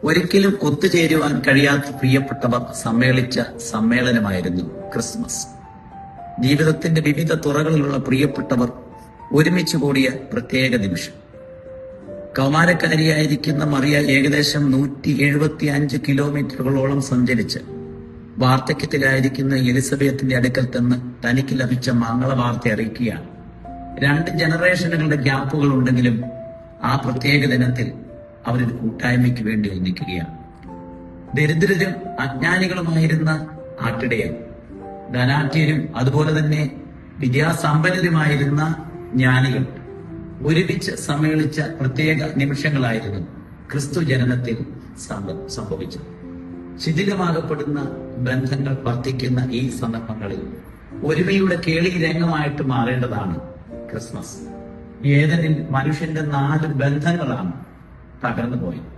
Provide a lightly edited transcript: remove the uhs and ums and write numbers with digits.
ഒരിക്കലും ഒത്തുചേരുവാൻ കഴിയാത്ത പ്രിയപ്പെട്ടവർ സമ്മേളിച്ച സമ്മേളനമായിരുന്നു ക്രിസ്മസ്. ജീവിതത്തിന്റെ വിവിധ തുറകളിലുള്ള പ്രിയപ്പെട്ടവർ ഒരുമിച്ച് കൂടിയ പ്രത്യേക നിമിഷം. കൗമാരക്കാരിയായിരിക്കുന്ന മറിയ ഏകദേശം 175 കിലോമീറ്ററുകളോളം സഞ്ചരിച്ച് വാർദ്ധക്യത്തിലായിരിക്കുന്ന എലിസബത്തിന്റെ അടുക്കൽ നിന്ന് തനിക്ക് ലഭിച്ച മംഗളവാർത്ത അറിയിക്കുകയാണ്. 2 ജനറേഷനുകളുടെ ഗ്യാപ്പുകൾ ഉണ്ടെങ്കിലും ആ പ്രത്യേക ദിനത്തിൽ അവരൊരു കൂട്ടായ്മയ്ക്ക് വേണ്ടി ഒന്നിക്കുകയാണ്. ദരിദ്രരും അജ്ഞാനികളുമായിരുന്ന ആട്ടിടയൻ, ധനാഢ്യരും അതുപോലെ തന്നെ വിദ്യാസമ്പന്നരുമായിരുന്ന ജ്ഞാനികൾ ഒരുമിച്ച് സമ്മേളിച്ച പ്രത്യേക നിമിഷങ്ങളായിരുന്നു ക്രിസ്തു ജനനത്തിൽ സംഭവിച്ചത്. ശിഥിലമാകപ്പെടുന്ന ബന്ധങ്ങൾ വർദ്ധിക്കുന്ന ഈ സന്ദർഭങ്ങളിൽ ഒരുമയുടെ കേളി രംഗമായിട്ട് മാറേണ്ടതാണ് ക്രിസ്മസ്. ഏതെനിൽ മനുഷ്യന്റെ 4 ബന്ധങ്ങളാണ് തകർന്നു പോയത്.